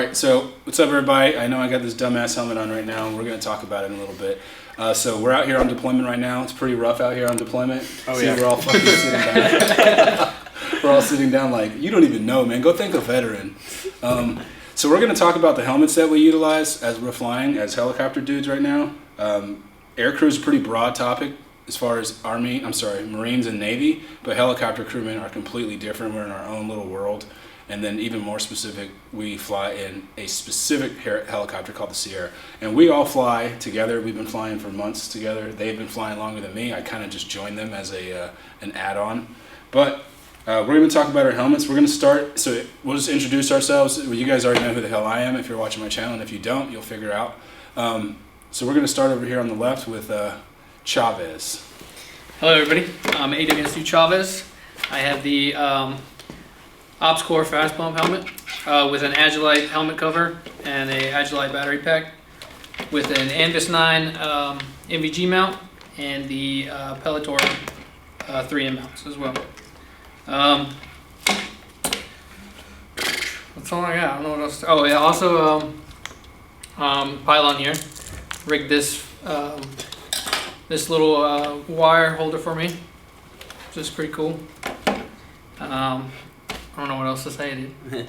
Alright, so what's up everybody? I know I got this dumbass helmet on right now and we're going to talk about it in a little bit. So we're out here on deployment right now. It's pretty rough out here on deployment. Oh, yeah. We're all fucking sitting down. We're all sitting down like, you don't even know, man. Go thank a veteran. So we're going to talk about the helmets that we utilize as we're flying as helicopter dudes right now. Aircrew is a pretty broad topic as far as Marines and Navy, but helicopter crewmen are completely different. We're in our own little world. And then even more specific, we fly in a specific helicopter called the Sierra. And we all fly together. We've been flying for months together. They've been flying longer than me. I kind of just joined them as an add-on. But we're going to talk about our helmets. We're going to start, so we'll just introduce ourselves. Well, you guys already know who the hell I am if you're watching my channel. And if you don't, you'll figure out. So we're going to start over here on the left with Chavez. Hello everybody, I'm AWS2 Chavez. I have the Ops Core Fast Bump helmet with an Agilite helmet cover and a Agilite battery pack with an Anvis 9 MVG mount and the Pelletor 3M mounts as well. That's all I got. I don't know what else. Oh yeah, also pylon here. Rigged this this little wire holder for me, which is pretty cool. I don't know what else to say, dude.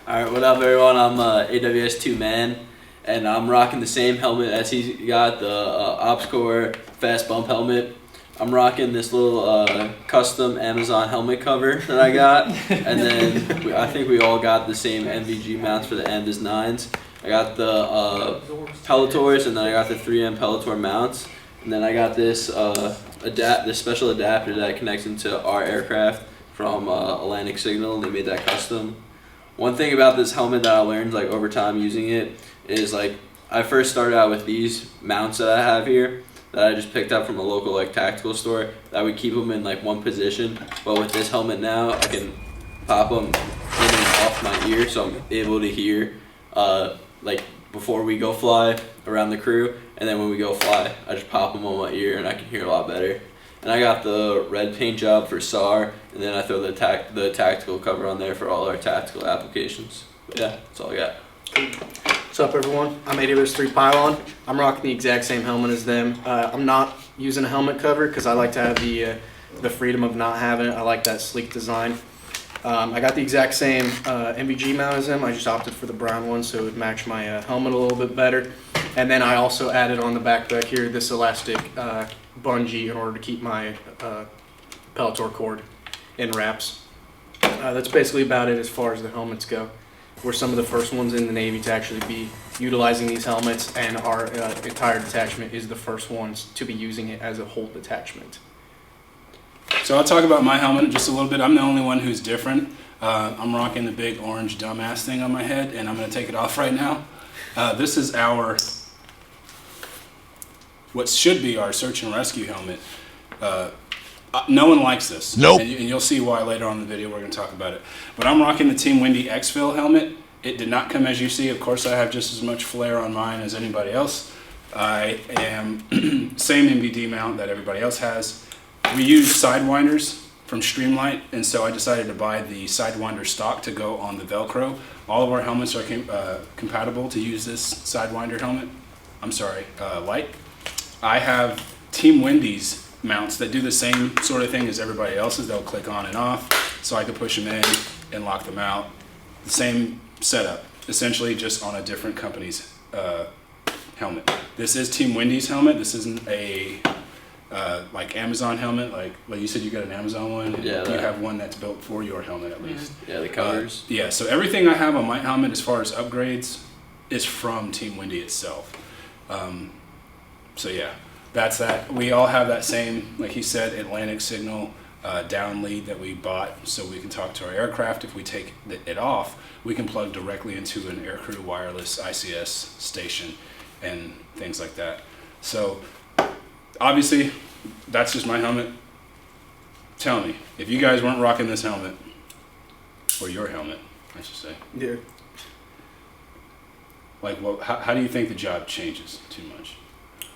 Alright, what up everyone? I'm AWS2 Man, and I'm rocking the same helmet as he's got, the Ops Core Fast Bump helmet. I'm rocking this little custom Amazon helmet cover that I got, and then I think we all got the same MVG mounts for the Anvis 9s. I got the Pelletors, and then I got the 3M Pelletor mounts, and then I got this this special adapter that connects into our aircraft from Atlantic Signal. They made that custom. One thing about this helmet that I learned like over time using it is like I first started out with these mounts that I have here that I just picked up from a local like tactical store. That would keep them in like one position, but with this helmet now I can pop them in and off my ear, so I'm able to hear like before we go fly around the crew, and then when we go fly I just pop them on my ear and I can hear a lot better. And I got the red paint job for SAR, and then I throw the tactical cover on there for all our tactical applications. But yeah, that's all I got. What's up everyone? I'm AWS3 Pylon. I'm rocking the exact same helmet as them. I'm not using a helmet cover because I like to have the freedom of not having it. I like that sleek design. I got the exact same MVG mount as them. I just opted for the brown one so it would match my helmet a little bit better. And then I also added on the backpack here this elastic bungee in order to keep my Pelletor cord in wraps. That's basically about it as far as the helmets go. We're some of the first ones in the Navy to actually be utilizing these helmets, and our entire detachment is the first ones to be using it as a whole detachment. So I'll talk about my helmet just a little bit. I'm the only one who's different. I'm rocking the big orange dumbass thing on my head, and I'm going to take it off right now. This is what should be our search and rescue helmet. No one likes this. Nope. And you'll see why later on in the video. We're going to talk about it. But I'm rocking the Team Wendy Exfil helmet. It did not come as you see. Of course, I have just as much flare on mine as anybody else. I am same MVD mount that everybody else has. We use sidewinders from Streamlight, and so I decided to buy the sidewinder stock to go on the Velcro. All of our helmets are compatible to use this sidewinder helmet. Light. I have Team Wendy's mounts that do the same sort of thing as everybody else's. They'll click on and off, so I can push them in and lock them out. The same setup, essentially just on a different company's helmet. This is Team Wendy's helmet. This isn't a like Amazon helmet, like you said, you got an Amazon one. And yeah, you have one that's built for your helmet at least. Yeah, the covers. Yeah, so everything I have on my helmet as far as upgrades is from Team Wendy itself. So yeah, that's that. We all have that same, like he said, Atlantic Signal down lead that we bought so we can talk to our aircraft. If we take it off, we can plug directly into an Aircrew wireless ICS station and things like that. So obviously, that's just my helmet. Tell me, if you guys weren't rocking this helmet, or your helmet, I should say. Yeah. Like, how do you think the job changes too much?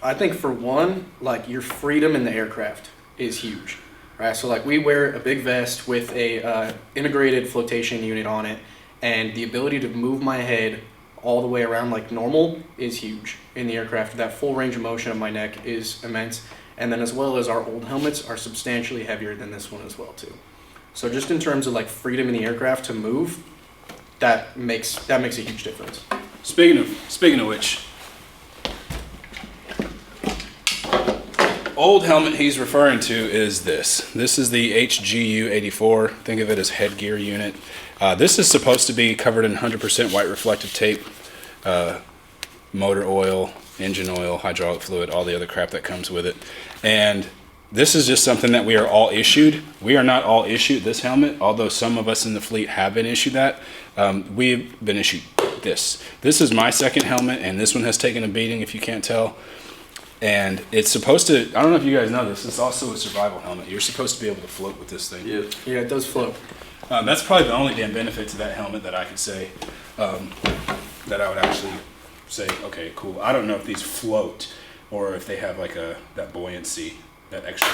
I think for one, like your freedom in the aircraft is huge. right? So like we wear a big vest with a integrated flotation unit on it, and the ability to move my head all the way around like normal is huge in the aircraft. That full range of motion of my neck is immense. And then as well as our old helmets are substantially heavier than this one as well too. So just in terms of like freedom in the aircraft to move, that makes a huge difference. Speaking of which, old helmet he's referring to is this. This is the HGU 84. Think of it as headgear unit. This is supposed to be covered in 100% white reflective tape, motor oil, engine oil, hydraulic fluid, all the other crap that comes with it. And this is just something that we are all issued. We are not all issued this helmet, although some of us in the fleet have been issued that. We've been issued this. This is my second helmet, and this one has taken a beating, if you can't tell. And it's supposed to, I don't know if you guys know this, it's also a survival helmet. You're supposed to be able to float with this thing. Yeah, it does float. That's probably the only damn benefit to that helmet that I could say, that I would actually say, okay, cool. I don't know if these float or if they have like that buoyancy, that extra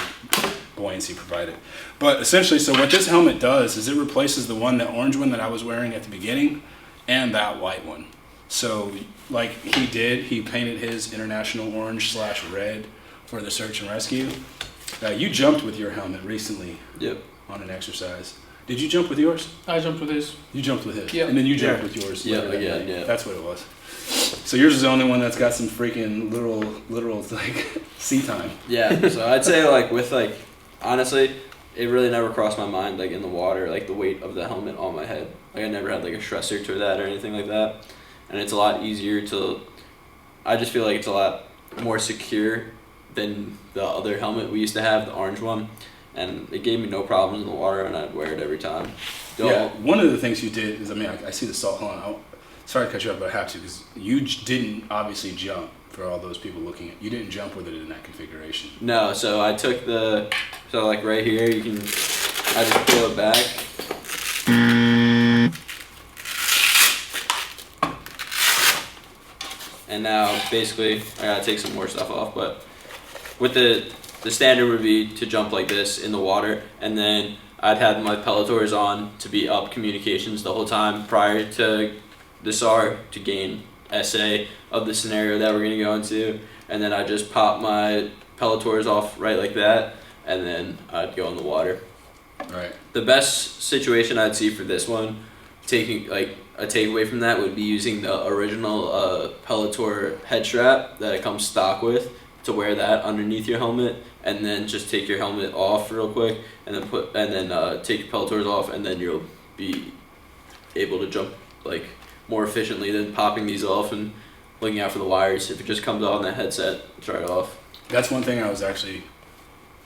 buoyancy provided. But essentially, so what this helmet does is it replaces the orange one that I was wearing at the beginning and that white one. So like he painted his international orange / red for the search and rescue. You jumped with your helmet recently. Yep. On an exercise. Did you jump with yours? I jumped with his. You jumped with his. Yeah. And then you jumped with yours. Yeah, later that again, night. yeah. That's what it was. So yours is the only one that's got some freaking literal like sea time. Yeah, so I'd say like with like, honestly, it really never crossed my mind like in the water, like the weight of the helmet on my head. Like I never had like a stressor to that or anything like that. And it's a lot easier I just feel like it's a lot more secure than the other helmet we used to have, the orange one. And it gave me no problems in the water, and I'd wear it every time. Yeah, one of the things you did is, I see the salt. Hold on, sorry to cut you off, but I have to, because you didn't obviously jump. For all those people looking at, you didn't jump with it in that configuration. No, so I took so like right here, I just pull it back. And now basically I gotta take some more stuff off, but with the standard would be to jump like this in the water, and then I'd have my pelletors on to be up communications the whole time prior to the SAR to gain SA of the scenario that we're going to go into, and then I just pop my pelletors off right like that, and then I'd go in the water. Right. The best situation I'd see for this one, taking like a takeaway from that, would be using the original pelletor head strap that it comes stock with, to wear that underneath your helmet, and then just take your helmet off real quick, and then take your pelletors off, and then you'll be able to jump like more efficiently than popping these off and looking out for the wires. If it just comes on that headset, it's right off. That's one thing I was actually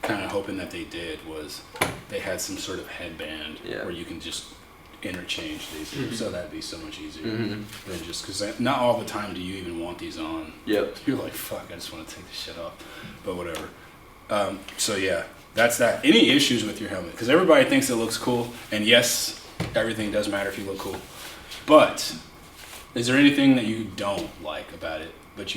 kind of hoping that they did, was they had some sort of headband where you can just interchange these, so that'd be so much easier than just, because not all the time do you even want these on. Yep. You're like, fuck, I just want to take this shit off, but whatever. So yeah, that's that. Any issues with your helmet? Because everybody thinks it looks cool, and yes, everything does matter if you look cool, but is there anything that you don't like about it? But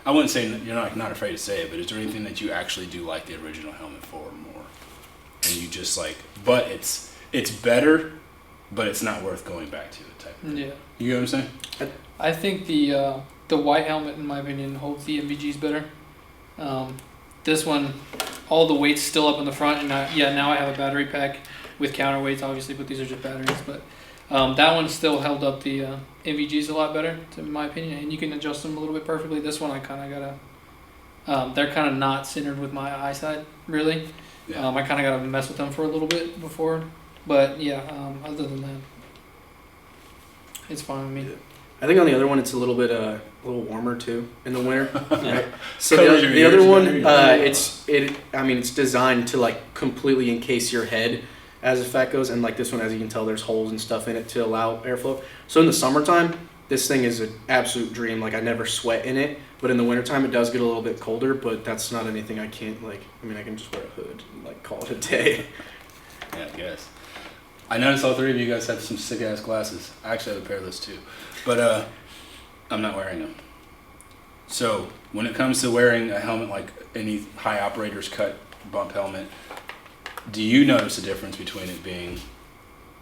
I wouldn't say you're not afraid to say it, but is there anything that you actually do like the original helmet for more? And you just like, but it's better, but it's not worth going back to it type of thing. Yeah. You know what I'm saying? I think the white helmet, in my opinion, holds the MVGs better. This one, all the weight's still up in the front, and now I have a battery pack with counterweights, obviously, but these are just batteries. But that one still held up the MVGs a lot better, in my opinion, and you can adjust them a little bit perfectly. This one, I kind of gotta, they're kind of not centered with my eyesight, really. Yeah. I kind of gotta mess with them for a little bit before, but yeah, other than that, it's fine with me. I think on the other one, it's a little warmer too in the winter. Yeah. So the other one, it's designed to like completely encase your head as the fat goes, and like this one, as you can tell, there's holes and stuff in it to allow airflow. So in the summertime, this thing is an absolute dream. Like I never sweat in it, but in the wintertime, it does get a little bit colder. But that's not anything I can't like. I mean, I can just wear a hood and like call it a day. Yeah, I guess. I noticed all three of you guys have some sick ass glasses. I actually have a pair of those too, but I'm not wearing them. So when it comes to wearing a helmet like any high operators cut bump helmet, Do you notice a difference between it being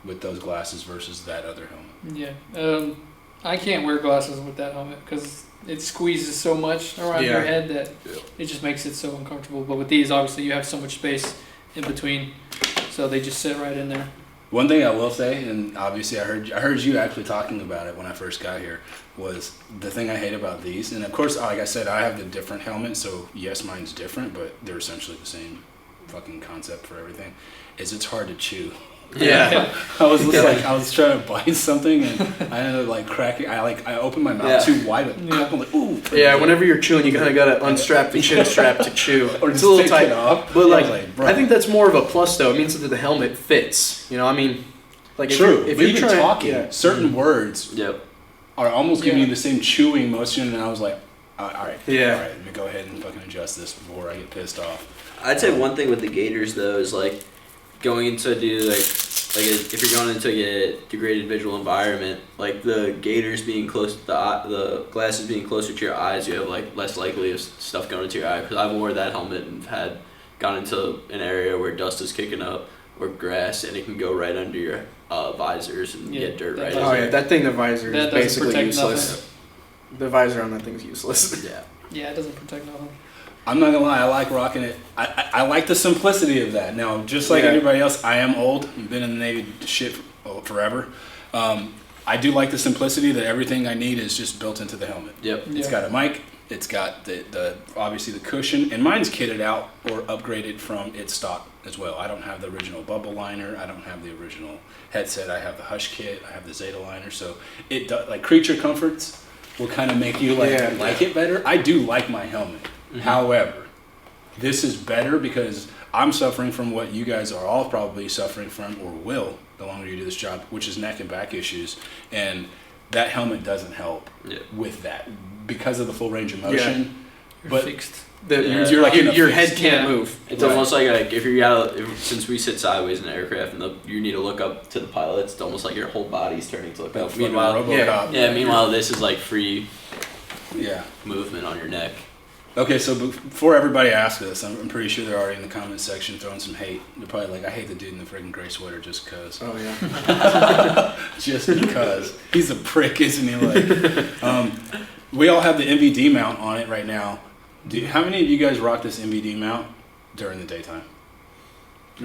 with those glasses versus that other helmet? Yeah. I can't wear glasses with that helmet because it squeezes so much around your head that it just makes it so uncomfortable. But with these, obviously, you have so much space in between, so they just sit right in there. One thing I will say, and obviously I heard you actually talking about it when I first got here, was the thing I hate about these. And of course, like I said, I have the different helmet, so yes, mine's different, but they're essentially the same fucking concept for everything. Is it's hard to chew. Yeah. I was just like, I was trying to bite something and I ended up like cracking. I opened my mouth too wide. I'm like, ooh. Yeah, whenever you're chewing, you kind of gotta unstrap the chin strap to chew. Or it's a little tight. Off. But Bro. I think that's more of a plus though. It means that the helmet fits. You know, I mean, like true. If you're you're talking, certain words Yep. are almost giving you the same chewing motion, and I was like, all right, Yeah. all right, let me go ahead and fucking adjust this before I get pissed off. I'd say one thing with the gaiters though is like going into if you're going into a degraded visual environment, like the gaiters being close to the glasses being closer to your eyes, you have like less likely of stuff going into your eye. Because I've wore that helmet and had gone into an area where dust is kicking up or grass, and it can go right under your visors and get dirt right in Oh there. yeah, that thing, the visor That is doesn't basically protect useless. nothing. The visor on that thing's useless. Yeah. Yeah, it doesn't protect nothing. I'm not gonna lie, I like rocking it. I like the simplicity of that. Now, just like Yeah. everybody else, I am old. I've been in the Navy shit forever. I do like the simplicity that everything I need is just built into the helmet. Yep. It's got a mic. It's got the obviously the cushion, and mine's kitted out or upgraded from its stock as well. I don't have the original bubble liner. I don't have the original headset. I have the Hush kit. I have the Zeta liner. So it does, like creature comforts will kind of make you like it better. I do like my helmet. Mm-hmm. However, this is better because I'm suffering from what you guys are all probably suffering from or will the longer you do this job, which is neck and back issues. And that helmet doesn't help with that because of the full range of motion. You're but fixed. You're like your head can't move. It's almost like if you're since we sit sideways in an aircraft and you need to look up to the pilot, it's almost like your whole body's turning to look up. Meanwhile, meanwhile this is like free movement on your neck. Okay, so before everybody asks this, I'm pretty sure they're already in the comment section throwing some hate. They're probably like, I hate the dude in the friggin' gray sweater just because. Oh, yeah. Just because. He's a prick, isn't he? Like, we all have the MVD mount on it right now. How many of you guys rock this MVD mount during the daytime?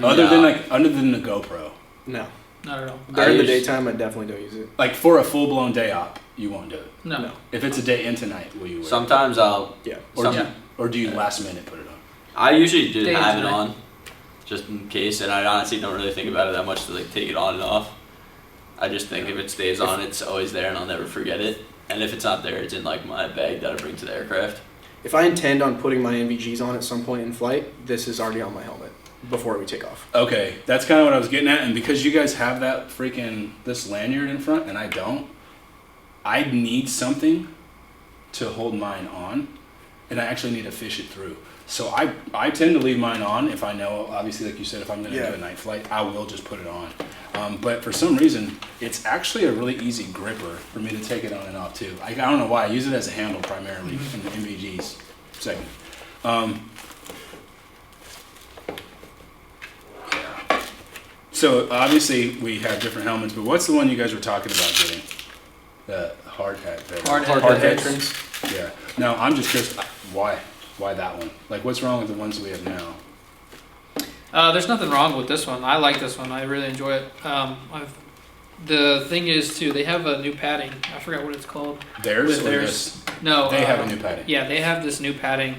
Other than the GoPro? No. Not at all. During the daytime, I definitely don't use it. Like for a full-blown day op, you won't do it? No. If it's a day into night, will you wear it? Sometimes I'll... Yeah. Or do you last minute put it on? I usually do Day have it into night. on, just in case, and I honestly don't really think about it that much to like take it on and off. I just think if it stays on, it's always there and I'll never forget it. And if it's not there, it's in like my bag that I bring to the aircraft. If I intend on putting my NVGs on at some point in flight, this is already on my helmet before we take off. Okay, that's kind of what I was getting at, and because you guys have that this lanyard in front and I don't, I need something to hold mine on, and I actually need to fish it through. So I tend to leave mine on if I know, obviously, like you said, if I'm going to do a night flight, I will just put it on. But for some reason, it's actually a really easy gripper for me to take it on and off too. I don't know why. I use it as a handle primarily in the MVGs segment. So obviously we have different helmets, but what's the one you guys were talking about getting? The hard hat. Hard hat veterans. Yeah. Now I'm just curious, why that one? Like, what's wrong with the ones we have now? There's nothing wrong with this one. I like this one. I really enjoy it. The thing is, too, they have a new padding. I forgot what it's called. Theirs or this? No. They have a new padding. Yeah, they have this new padding.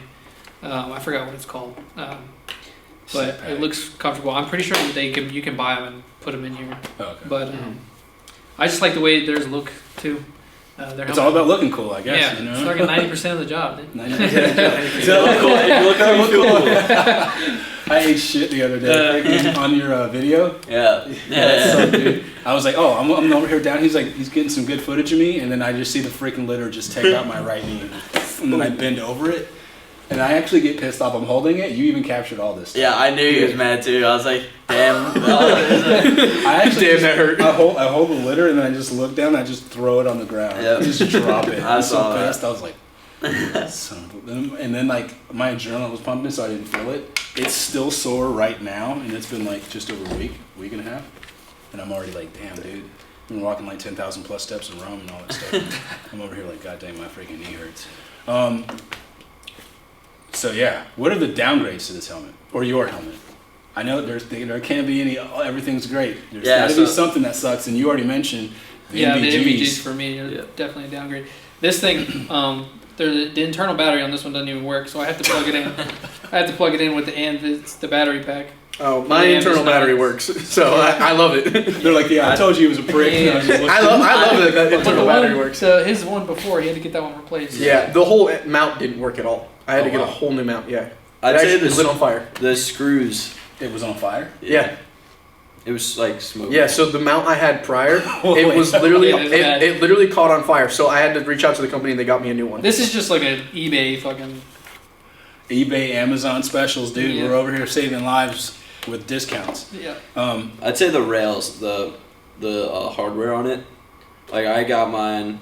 I forgot what it's called. But it looks comfortable. I'm pretty sure you can buy them and put them in here. Oh, okay. But I just like the way theirs look, too. It's all about looking cool, I guess. Yeah, you know? it's like 90% of the job. 90%. Cool. I ate shit the other day on your video. Yeah. So, dude, I was like, oh, I'm over here down. He's getting some good footage of me, and then I just see the freaking litter just take out my right knee, and then I bend over it, and I actually get pissed off. I'm holding it. You even captured all this stuff. Yeah, I knew he was mad too. I was like, damn. That hurt. I hold the litter, and then I just look down, and I just throw it on the ground. Yep. Just drop it. I saw so pissed. that. I was like, son of a... And then like my adrenaline was pumping, so I didn't feel it. It's still sore right now, and it's been like just over a week and a half, and I'm already like, damn, dude. I've been walking like 10,000 plus steps in Rome and all that stuff. I'm over here like, god dang, my freaking knee hurts. So yeah, what are the downgrades to this helmet or your helmet? I know there can't be any. Everything's great. There's got to be something that sucks, and you already mentioned the Yeah, the NVGs. NVGs for me are definitely a downgrade. This thing, the internal battery on this one doesn't even work, so I have to plug it in. I have to plug it in with the battery pack. Oh, my internal battery works, so I love it. They're like, yeah, I told you it was a prick. Yeah. I love it that But internal the battery one, works. his one before, he had to get that one replaced. Yeah, the whole mount didn't work at all. I had Oh, to get a wow. whole new mount. Yeah, I'd it say actually lit on fire. the screws. It was on fire. Yeah. It was like smoke. Yeah, so the mount I had prior, it was literally Yeah, it's bad. it literally caught on fire. So I had to reach out to the company and they got me a new one. This is just like an eBay fucking. eBay, Amazon specials, dude. Yeah. We're over here saving lives with discounts. Yeah. I'd say the rails, the hardware on it. Like I got mine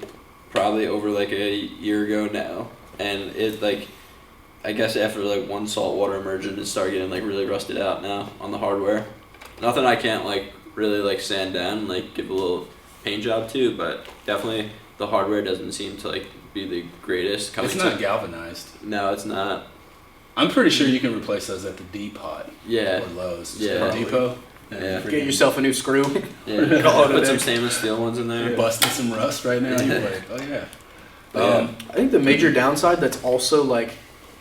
probably over like a year ago now, and it like I guess after like one saltwater immersion, it started getting like really rusted out now on the hardware. Nothing I can't like really like sand down and like give a little paint job to, but definitely the hardware doesn't seem to like be the greatest. It's not galvanized. No, it's not. I'm pretty sure you can replace those at the Depot Yeah. or Lowe's. Yeah. Depot. Yeah. Get yourself a new screw. Yeah. Call it a Put day. some stainless steel ones in there. You're busting some rust right now. You're like, oh yeah. Yeah. I think the major downside that's also like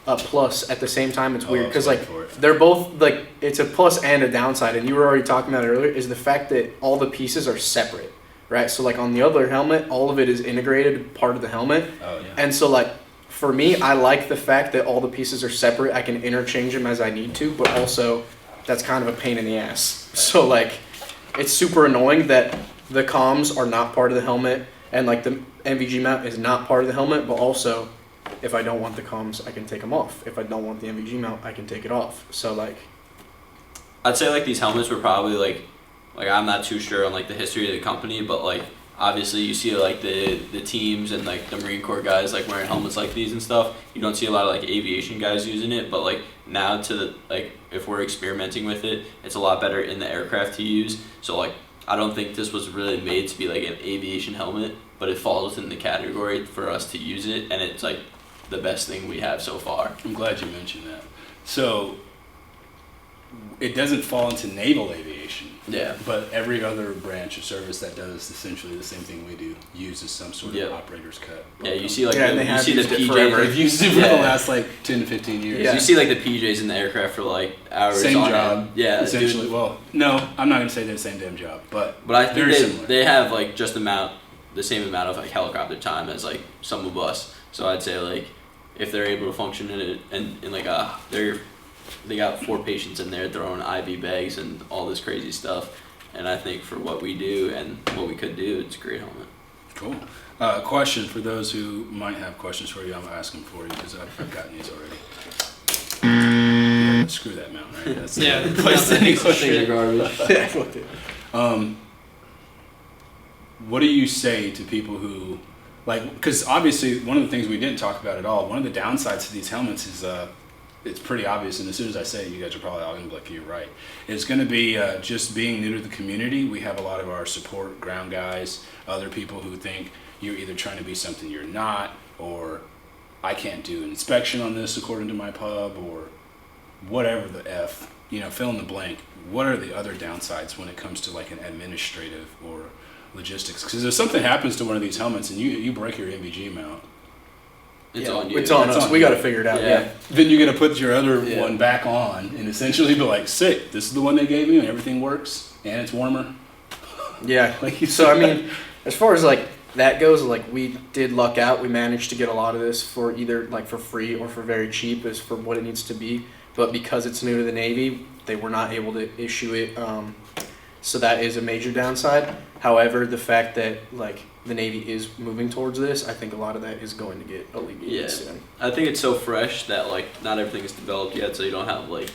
a plus at the same time. It's weird because like they're both like it's a plus and a downside. And you were already talking about it earlier. Is the fact that all the pieces are separate, right? So like on the other helmet, all of it is integrated part of the helmet. Oh yeah. And so like for me, I like the fact that all the pieces are separate. I can interchange them as I need to, but also that's kind of a pain in the ass. So like it's super annoying that the comms are not part of the helmet and like the NVG mount is not part of the helmet, but also if I don't want the comms, I can take them off. If I don't want the NVG mount, I can take it off. So like I'd say like these helmets were probably like I'm not too sure on like the history of the company, but like obviously you see like the teams and like the Marine Corps guys like wearing helmets like these and stuff. You don't see a lot of like aviation guys using it, but like now to the like if we're experimenting with it, it's a lot better in the aircraft to use. So like I don't think this was really made to be like an aviation helmet, but it falls within the category for us to use it, and it's like the best thing we have so far. I'm glad you mentioned that. So it doesn't fall into naval aviation. Yeah. But every other branch of service that does essentially the same thing we do uses some sort of operator's cut. Yeah, you see like Yeah, and the, they you have see the used it forever. PJs. They've used it for the Yeah. last like 10 to 15 years. Yeah. You see like the PJs in the aircraft for like hours Same on job. end. Yeah, Essentially. dude. Well, no, I'm not going to say they're the same damn job, but But I think very similar. they have like just the same amount of like helicopter time as like some of us. So I'd say like if they're able to function in it and in like they got 4 patients in there throwing IV bags and all this crazy stuff. And I think for what we do and what we could do, it's a great helmet. Cool. Question for those who might have questions for you, I'm asking for you because I've gotten these already. Yeah, screw that mount, right? That's Yeah. Place any Things are garbage. What do you say to people who, like, because obviously one of the things we didn't talk about at all, one of the downsides to these helmets is it's pretty obvious, and as soon as I say it, you guys are probably all going to be like, you're right. It's going to be just being new to the community. We have a lot of our support ground guys, other people who think you're either trying to be something you're not, or I can't do an inspection on this according to my pub, or whatever the F, fill in the blank. What are the other downsides when it comes to like an administrative or logistics? Because if something happens to one of these helmets and you break your NVG mount, It's on you. It's on It's us. on We you. got to figure it out. Yeah. Yeah. then you're going to put your other Yeah. one back on and essentially be like, sick, this is the one they gave you and everything works and it's warmer. Yeah. Like you So I said. mean, as far as like that goes, like we did luck out. We managed to get a lot of this for either like for free or for very cheap as for what it needs to be. But because it's new to the Navy, they were not able to issue it. So that is a major downside. However, the fact that like the Navy is moving towards this, I think a lot of that is going to get alleviated Yeah. soon. I think it's so fresh that like not everything is developed yet, so you don't have like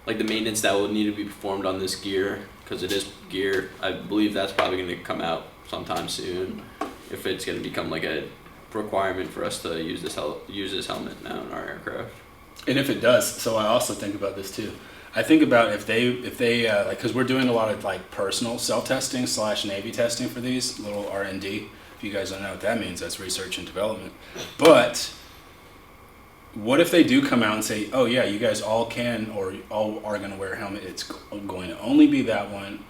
the maintenance that will need to be performed on this gear, because it is gear. I believe that's probably going to come out sometime soon, if it's going to become like a requirement for us to use this helmet now in our aircraft. And if it does, so I also think about this too. I think about if they like, because we're doing a lot of like personal self-testing / Navy testing for these little R&D. If you guys don't know what that means, that's research and development. But what if they do come out and say, oh yeah, you guys all can or all are going to wear a helmet. It's going to only be that one,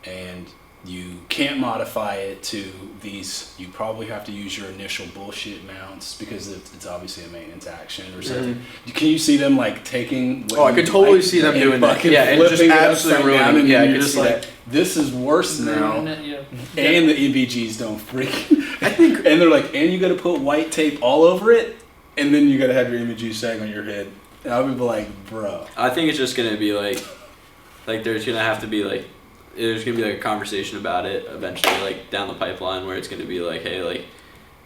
and you can't modify it to these. You probably have to use your initial bullshit mounts because it's obviously a maintenance action or something. Can you see them like taking? What I could totally see them doing that. fucking Yeah, and just flipping it absolutely upside down, ruining it. and Yeah, then I you're could just see like, that. this is worse now. Yeah. And the EBGs don't freaking. I think, and they're like, and you got to put white tape all over it, and then you got to have your EBG sag on your head. And I would be like, bro. I think it's just gonna be like there's gonna have to be like, there's gonna be like a conversation about it eventually, like down the pipeline, where it's gonna be like, hey, like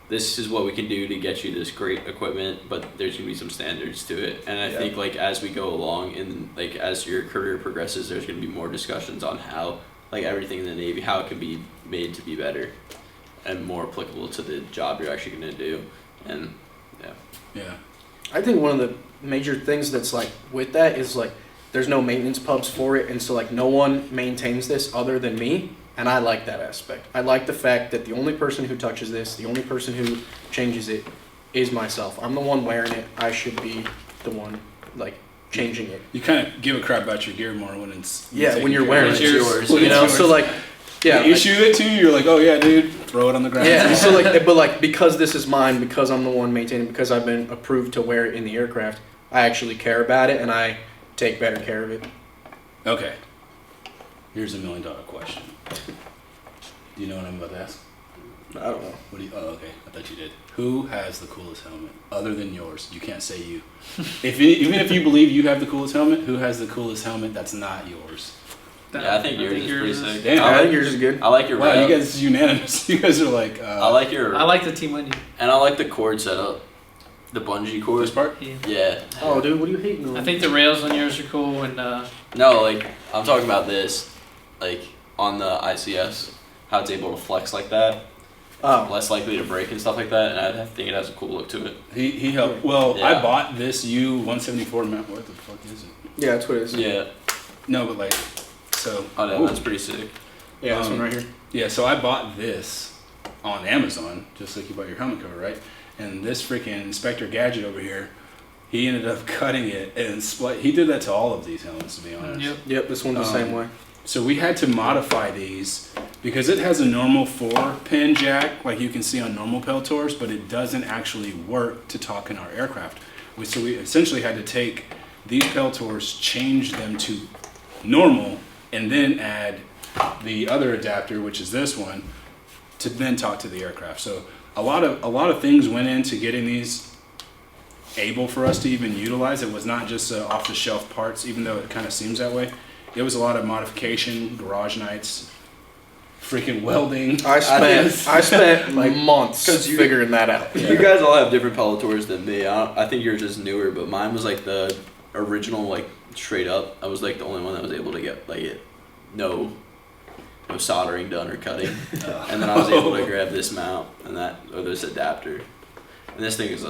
this is what we can do to get you this great equipment, but there's gonna be some standards to it. And I think like as we go along and like as your career progresses, there's gonna be more discussions on how like everything in the Navy, how it can be made to be better and more applicable to the job you're actually gonna do. And Yeah. I think one of the major things that's like with that is like there's no maintenance pubs for it, and so like no one maintains this other than me, and I like that aspect. I like the fact that the only person who touches this, the only person who changes it is myself. I'm the one wearing it. I should be the one like changing it. You kind of give a crap about your gear more when it's When you're wearing it. it. yours. You know, so like yeah, They issue it to you, you're like, oh yeah, dude, throw it on the ground. yeah. So like, but like because this is mine, because I'm the one maintaining, because I've been approved to wear it in the aircraft, I actually care about it and I take better care of it. Okay. Here's $1 million question. Do you know what I'm about to ask? I don't know. What do you? Oh, okay. I thought you did. Who has the coolest helmet other than yours? You can't say you. Even if you believe you have the coolest helmet, who has the coolest helmet that's not yours? yeah, I think yours is pretty sick. Damn. I think yours is good. I like your Wow, route. you guys is unanimous. You guys are like. I like your I like the Team Wendy. and I like the cord setup, the bungee cord. this part. Yeah. Yeah. Oh, dude, what are you hating on? I think the rails on yours are cool, and No, like I'm talking about this, like on the ICS, how it's able to flex like that, less likely to break and stuff like that, and I think it has a cool look to it. He helped. Well, Yeah. I bought this U-174 mount. What the fuck is it? Yeah, that's what it is. Yeah. No, but like, so. Oh, no, Ooh. that's pretty sick. Yeah, this one right here. Yeah, so I bought this on Amazon, just like you bought your helmet cover, right? And this freaking Inspector Gadget over here, he ended up cutting it and split. He did that to all of these helmets, to be honest. yep. Yep, this one's the same way. So we had to modify these because it has a normal 4-pin jack, like you can see on normal Peltors, but it doesn't actually work to talk in our aircraft. So we essentially had to take these Peltors, change them to normal, and then add the other adapter, which is this one, to then talk to the aircraft. So a lot of things went into getting these able for us to even utilize. It was not just off-the-shelf parts, even though it kind of seems that way. It was a lot of modification, garage nights, freaking welding. I spent Like, months 'cause you- figuring that out. You guys all have different Peltors than me. I think yours is newer, but mine was like the original, like straight up. I was like the only one that was able to get like it, no soldering done or cutting, and then I was able to grab this mount and this adapter, and this thing is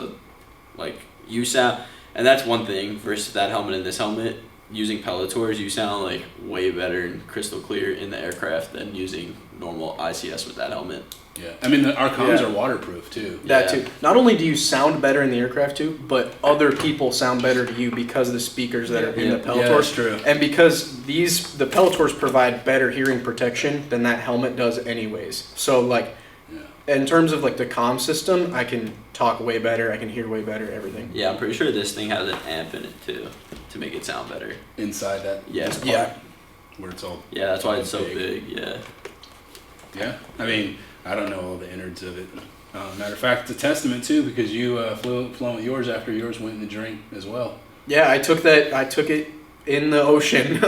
you sound, and that's one thing versus that helmet and this helmet. Using Peltors, you sound like way better and crystal clear in the aircraft than using normal ICS with that helmet. Yeah, I mean our comms Yeah. are waterproof too. That Yeah. too. Not only do you sound better in the aircraft too, but other people sound better to you because of the speakers that are in the Yeah. Yeah, Peltors. that's true. And because the Peltors provide better hearing protection than that helmet does anyways. So like Yeah. in terms of like the comm system, I can talk way better, I can hear way better, everything. Yeah, I'm pretty sure this thing has an amp in it too to make it sound better. Inside that Yeah. this part Yeah. where it's all. Yeah, that's why it's so big. Yeah. Yeah, I mean I don't know all the innards of it. Matter of fact, it's a testament too because you flown with yours after yours went in the drink as well. Yeah, I took it in the ocean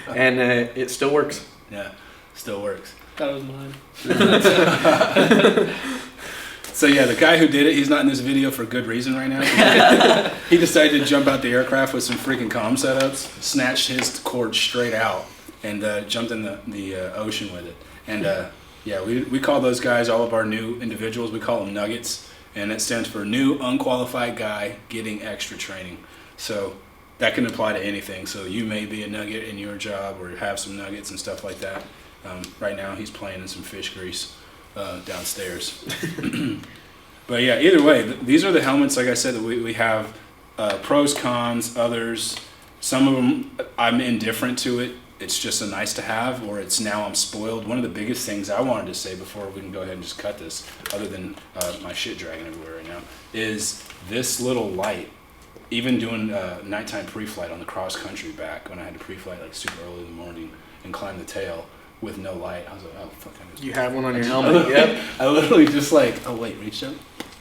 and it still works. Yeah, still works. That was mine. So yeah, the guy who did it, he's not in this video for good reason right now. He decided to jump out the aircraft with some freaking comm setups, snatched his cord straight out, and jumped in the ocean with it. And yeah, we call those guys, all of our new individuals, we call them nuggets. and it stands for New Unqualified Guy Getting Extra Training. So that can apply to anything. So you may be a nugget in your job or have some nuggets and stuff like that. Right now he's playing in some fish grease downstairs. But yeah, either way, these are the helmets, like I said, that we have pros, cons, others. Some of them I'm indifferent to it. It's just a nice to have, or it's now I'm spoiled. One of the biggest things I wanted to say before we can go ahead and just cut this, other than my shit dragging everywhere right now, is this little light. Even doing nighttime pre-flight on the cross country back when I had to pre-flight like super early in the morning and climb the tail with no light, I was like, oh fuck. You have one on your helmet? Yep. I literally just like, oh wait, reached up.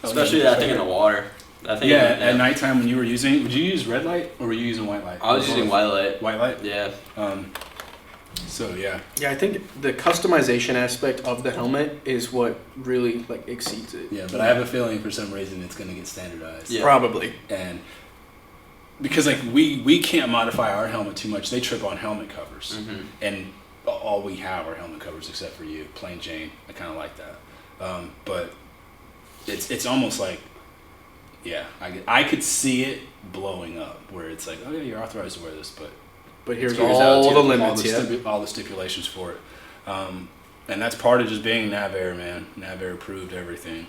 Especially that thing in the water. That thing At nighttime when you were using, would you use red light or were you using white light? I was using white light. White light? Yeah. So yeah. Yeah, I think the customization aspect of the helmet is what really like exceeds it. Yeah, but I have a feeling for some reason it's going to get standardized. Yeah. Probably. And because like we can't modify our helmet too much, they trip on helmet covers, and all we have are helmet covers except for you, plain Jane. I kind of like that, but it's almost like, yeah, I could see it blowing up where it's like, oh yeah, you're authorized to wear this, but Here's out all to the you, limits. all the stipulations for it, and that's part of just being Nav Air, man. Nav Air approved everything.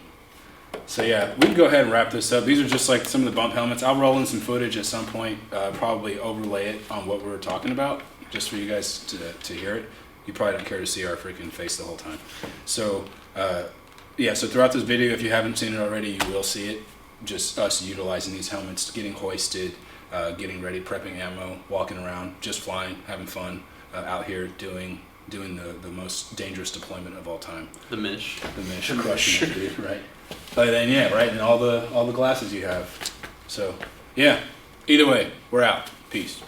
So yeah, we can go ahead and wrap this up. These are just like some of the bump helmets. I'll roll in some footage at some point, probably overlay it on what we were talking about, just for you guys to hear it. You probably don't care to see our freaking face the whole time. So yeah, so throughout this video, if you haven't seen it already, you will see it. Just us utilizing these helmets, getting hoisted, getting ready, prepping ammo, walking around, just flying, having fun, out here doing the most dangerous deployment of all time. The Mish. The Mish, crushing it, dude, right? But then yeah, right, and all the glasses you have. So yeah, either way, we're out. Peace.